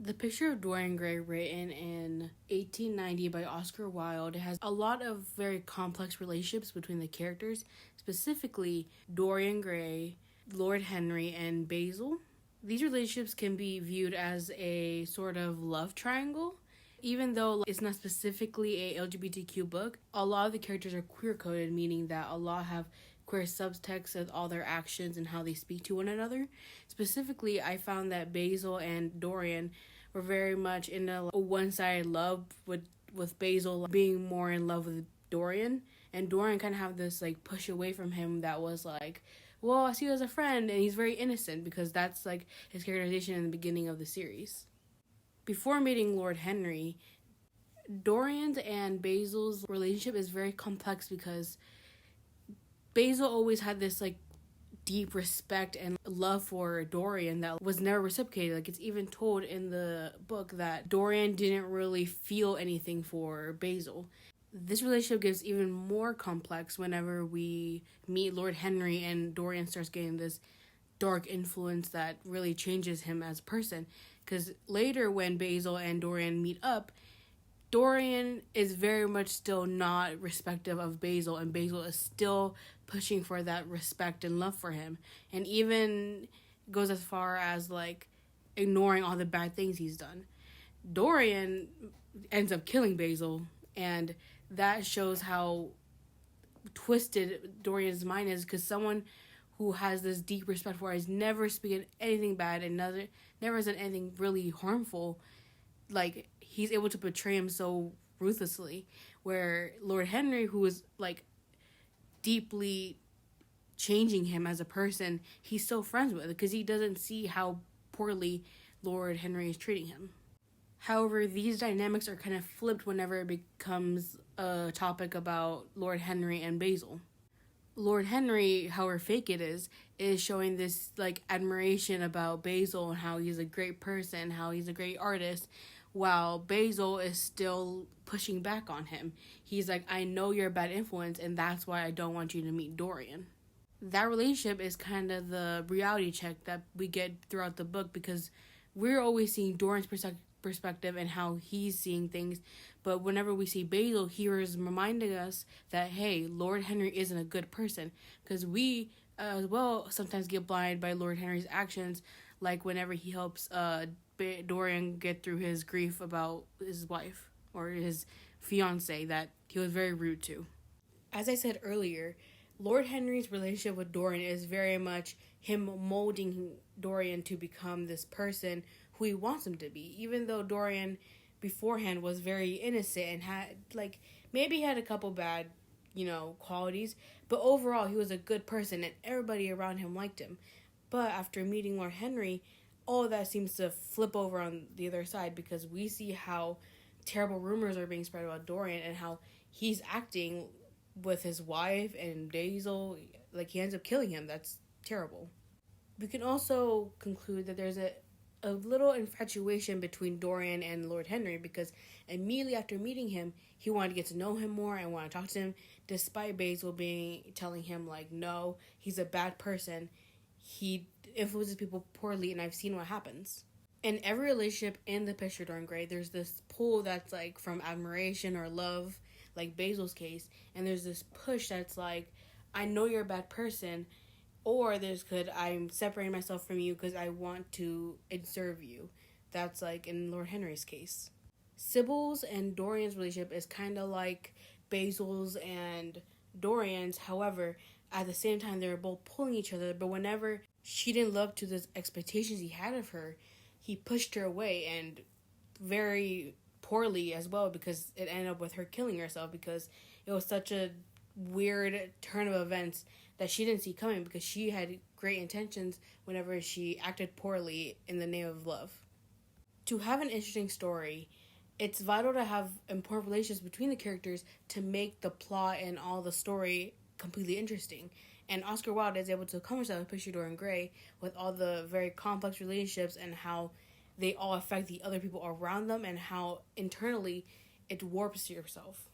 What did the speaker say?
The Picture of Dorian Gray, written in 1890 by Oscar Wilde, has a lot of very complex relationships between the characters, specifically Dorian Gray, Lord Henry, and Basil. These relationships can be viewed as a sort of love triangle. Even though it's not specifically a LGBTQ book, a lot of the characters are queer-coded, meaning that a lot have queer subtext with all their actions and how they speak to one another. Specifically, I found that Basil and Dorian were very much in a one-sided love, with Basil being more in love with Dorian, and Dorian kind of have this like push away from him that was like, well, I see you as a friend, and he's very innocent because that's like his characterization in the beginning of the series. Before meeting Lord Henry, Dorian's and Basil's relationship is very complex because Basil always had this like deep respect and love for Dorian that was never reciprocated. Like, it's even told in the book that Dorian didn't really feel anything for Basil. This relationship gets even more complex whenever we meet Lord Henry and Dorian starts getting this dark influence that really changes him as a person. Because later when Basil and Dorian meet up, Dorian is very much still not respective of Basil, and Basil is still pushing for that respect and love for him, and even goes as far as like ignoring all the bad things he's done. Dorian ends up killing Basil, and that shows how twisted Dorian's mind is, because someone who has this deep respect for her has never spoken anything bad and never said anything really harmful, like, he's able to portray him so ruthlessly, where Lord Henry, who is like deeply changing him as a person, he's still friends with, because he doesn't see how poorly Lord Henry is treating him. However, these dynamics are kind of flipped whenever it becomes a topic about Lord Henry and Basil. Lord Henry, however fake it is showing this like admiration about Basil and how he's a great person, how he's a great artist, while Basil is still pushing back on him. He's like, I know you're a bad influence, and that's why I don't want you to meet Dorian. That relationship is kind of the reality check that we get throughout the book, because we're always seeing Dorian's perspective and how he's seeing things, but whenever we see Basil, he is reminding us that, hey, Lord Henry isn't a good person, because we as well sometimes get blinded by Lord Henry's actions, like whenever he helps Dorian get through his grief about his wife or his fiance that he was very rude to. As I said earlier, Lord Henry's relationship with Dorian is very much him molding Dorian to become this person who he wants him to be, even though Dorian beforehand was very innocent and had like maybe had a couple bad, qualities, but overall he was a good person and everybody around him liked him. But after meeting Lord Henry, all of that seems to flip over on the other side, because we see how terrible rumors are being spread about Dorian and how he's acting with his wife and Basil, like he ends up killing him. That's terrible. We can also conclude that there's a little infatuation between Dorian and Lord Henry, because immediately after meeting him, he wanted to get to know him more and want to talk to him, despite Basil telling him like, no, he's a bad person. He influences people poorly, and I've seen what happens. In every relationship in the Picture of Dorian Gray, there's this pull that's like from admiration or love, like Basil's case, and there's this push that's like, I know you're a bad person, or I'm separating myself from you because I want to serve you. That's like in Lord Henry's case. Sybil's and Dorian's relationship is kind of like Basil's and Dorian's. However, at the same time, they were both pulling each other, but whenever she didn't live up to the expectations he had of her, he pushed her away, and very poorly as well, because it ended up with her killing herself, because it was such a weird turn of events that she didn't see coming, because she had great intentions whenever she acted poorly in the name of love. To have an interesting story, it's vital to have important relationships between the characters to make the plot and all the story completely interesting. And Oscar Wilde is able to accomplish that with Picture of Dorian Gray, with all the very complex relationships and how they all affect the other people around them and how internally it warps yourself.